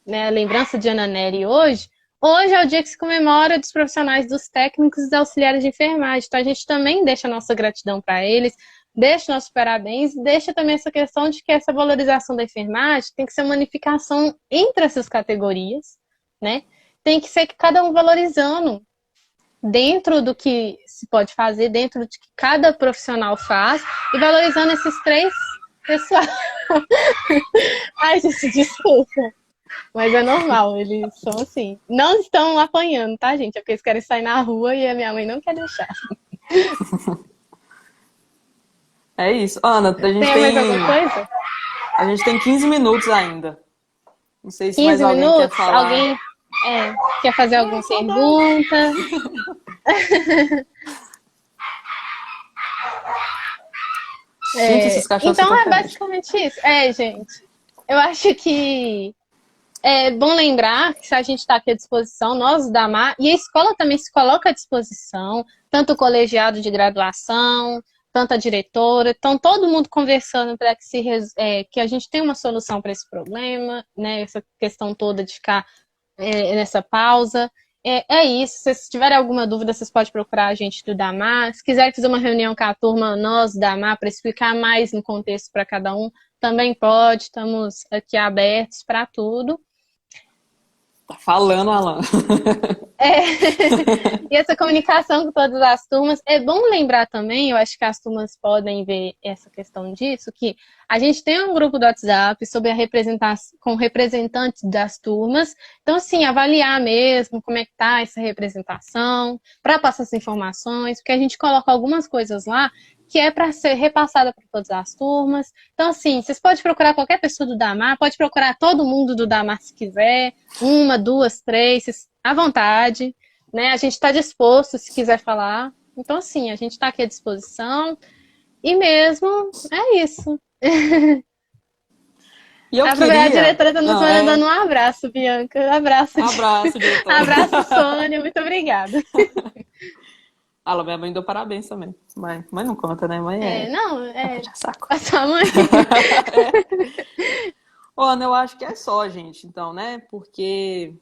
a lembrança de Ana Nery hoje é o dia que se comemora dos profissionais, dos técnicos e dos auxiliares de enfermagem. Então, a gente também deixa a nossa gratidão para eles, deixa nossos parabéns, deixa também essa questão de que essa valorização da enfermagem tem que ser uma unificação entre essas categorias, né? Tem que ser que cada um valorizando dentro do que se pode fazer, dentro do que cada profissional faz, e valorizando esses três pessoal. Ai, gente, desculpa. Mas é normal, eles são assim. Não estão apanhando, tá, gente? É porque eles querem sair na rua e a minha mãe não quer deixar. É isso. Ana, a gente Tem mais alguma coisa? A gente tem 15 minutos ainda. Não sei se 15 mais alguém minutos? quer falar. Alguém quer fazer alguma pergunta? Gente, esses cachorros Então, são basicamente isso. Gente, eu acho que é bom lembrar que se a gente está aqui à disposição, nós da AMAR, e a escola também se coloca à disposição, tanto o colegiado de graduação, tanto a diretora, então todo mundo conversando para que a gente tenha uma solução para esse problema, né? Essa questão toda de ficar nessa pausa. É isso, se vocês tiverem alguma dúvida, vocês podem procurar a gente do Damar. Se quiser fazer uma reunião com a turma, nós do Damar, para explicar mais no contexto para cada um, também pode, estamos aqui abertos para tudo. Tá falando, Alan. E essa comunicação com todas as turmas, é bom lembrar também, eu acho que as turmas podem ver essa questão disso, que a gente tem um grupo do WhatsApp sobre a representação, com representantes das turmas, então assim, avaliar mesmo como é que tá essa representação, para passar as informações, porque a gente coloca algumas coisas lá que é para ser repassada para todas as turmas. Então, assim, vocês podem procurar qualquer pessoa do Damar, pode procurar todo mundo do Damar se quiser, 1, 2, 3, à vontade, né? A gente está disposto se quiser falar. Então, assim, a gente está aqui à disposição. E mesmo, é isso. E eu a diretora está nos mandando um abraço, Bianca. Abraço, diretora. Abraço, Sônia. Muito obrigada. Alô, minha mãe deu parabéns também. Mãe não conta, né? Mãe saco. A sua mãe. Ô, Ana, eu acho que é só, gente, então, né? Porque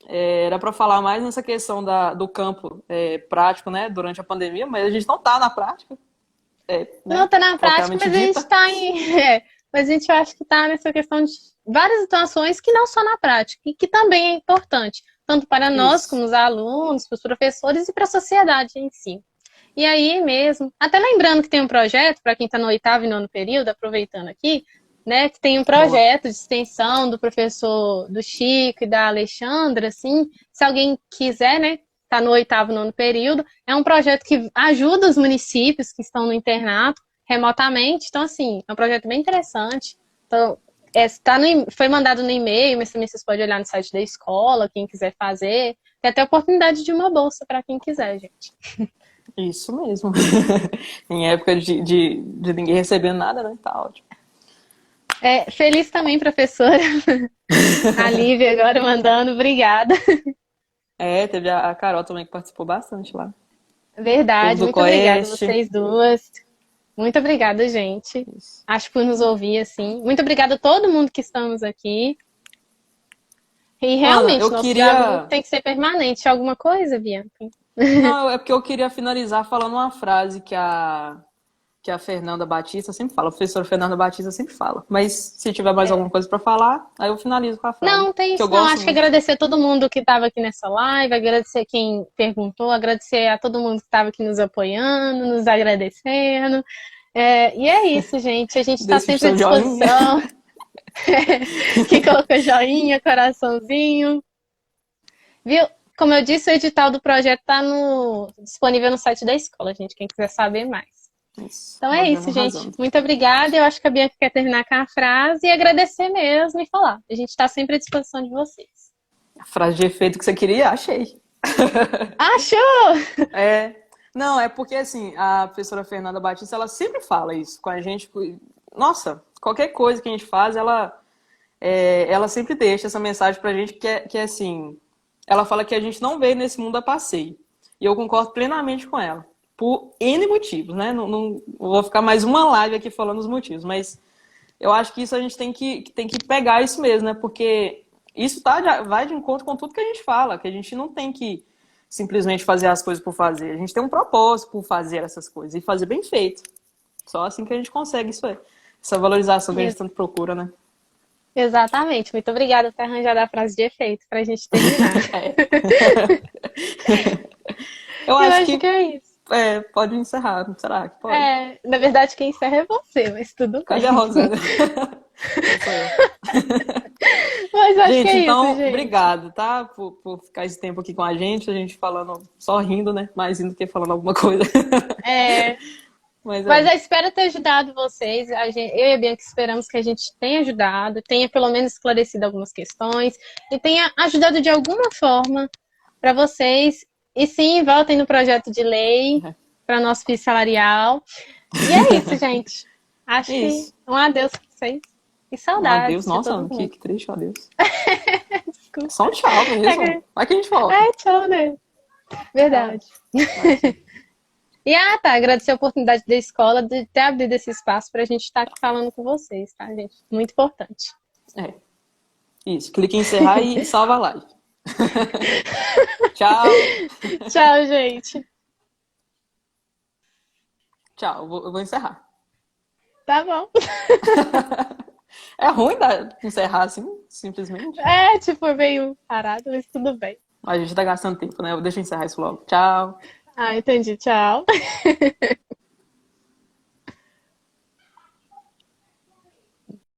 era para falar mais nessa questão do campo prático, né? Durante a pandemia, mas a gente não tá na prática. Né? Não tá na prática, mas a gente tá mas a gente acha que tá nessa questão de várias situações que não só na prática, e que também é importante, tanto para nós, como os alunos, para os professores e para a sociedade em si. E aí mesmo, até lembrando que tem um projeto, para quem está no 8º e 9º período, aproveitando aqui, né, que tem um projeto de extensão do professor do Chico e da Alexandra, assim, se alguém quiser, né, tá no 8º e 9º período, é um projeto que ajuda os municípios que estão no internato remotamente, então, assim, é um projeto bem interessante. Então, foi mandado no e-mail, mas também vocês podem olhar no site da escola, quem quiser fazer. Tem até a oportunidade de uma bolsa para quem quiser, gente. Isso mesmo. Em época de ninguém recebendo nada, né? Tá ótimo. Feliz também, professora. A Lívia agora mandando, obrigada. Teve a Carol também que participou bastante lá. Verdade, muito obrigada a vocês duas. Muito obrigada, gente. Isso. Acho que por nos ouvir, assim. Muito obrigada a todo mundo que estamos aqui. E realmente, Ana, nosso diálogo tem que ser permanente. Alguma coisa, Bianca? Não, é porque eu queria finalizar falando uma frase que a Fernanda Batista sempre fala. A professora Fernanda Batista sempre fala. Mas se tiver mais alguma coisa para falar, aí eu finalizo com a frase. Não, tem isso não. Acho que agradecer a todo mundo que estava aqui nessa live, agradecer quem perguntou, agradecer a todo mundo que estava aqui nos apoiando, nos agradecendo. E é isso, gente. A gente está sempre à disposição. Que colocou joinha, coraçãozinho. Viu? Como eu disse, o edital do projeto está disponível no site da escola, gente. Quem quiser saber mais. Isso, então é isso, gente. Razão. Muito obrigada. Eu acho que a Bianca quer terminar com a frase e agradecer mesmo e falar. A gente está sempre à disposição de vocês. A frase de efeito que você queria, achei. Achou? Não, é porque assim, a professora Fernanda Batista, ela sempre fala isso com a gente. Nossa, qualquer coisa que a gente faz, ela sempre deixa essa mensagem pra gente que é assim, ela fala que a gente não veio nesse mundo a passeio. E eu concordo plenamente com ela. Por N motivos, né? Não vou ficar mais uma live aqui falando os motivos, mas eu acho que isso a gente tem que pegar isso mesmo, né? Porque isso vai de encontro com tudo que a gente fala, que a gente não tem que simplesmente fazer as coisas por fazer. A gente tem um propósito por fazer essas coisas e fazer bem feito. Só assim que a gente consegue isso aí. Essa valorização que a gente tanto procura, né? Exatamente. Muito obrigada por ter arranjado a frase de efeito para a gente terminar. Eu Eu acho acho que que é isso. pode encerrar, será que pode? Na verdade, quem encerra é você, mas tudo Cadê bem. a Rosana? Sou eu. Mas acho que Gente, é isso, então, gente. obrigado, tá? Por ficar esse tempo aqui com a gente falando, só rindo, né? Mais rindo do que falando alguma coisa. É, Mas mas eu espero ter ajudado vocês. Eu e a Bianca esperamos que a gente tenha ajudado, tenha pelo menos esclarecido algumas questões e tenha ajudado de alguma forma para vocês. E sim, voltem no projeto de lei para nosso piso salarial. E é isso, gente. Acho que isso. um adeus para vocês. E Um adeus. saudades de todo Nossa, que, mundo. que triste, um adeus. Desculpa. Só um tchau mesmo. Vai que a gente volta. Tchau, né? Verdade. E tá, agradecer a oportunidade da escola de ter abrido esse espaço para a gente estar aqui falando com vocês, tá, gente? Muito importante. Isso. Clique em encerrar e salva a live. Tchau. Tchau, gente. Tchau. Eu vou encerrar. Tá bom. É ruim encerrar assim, simplesmente. Tipo, meio parado, mas tudo bem. A gente tá gastando tempo, né? Deixa eu encerrar isso logo. Tchau. Entendi. Tchau.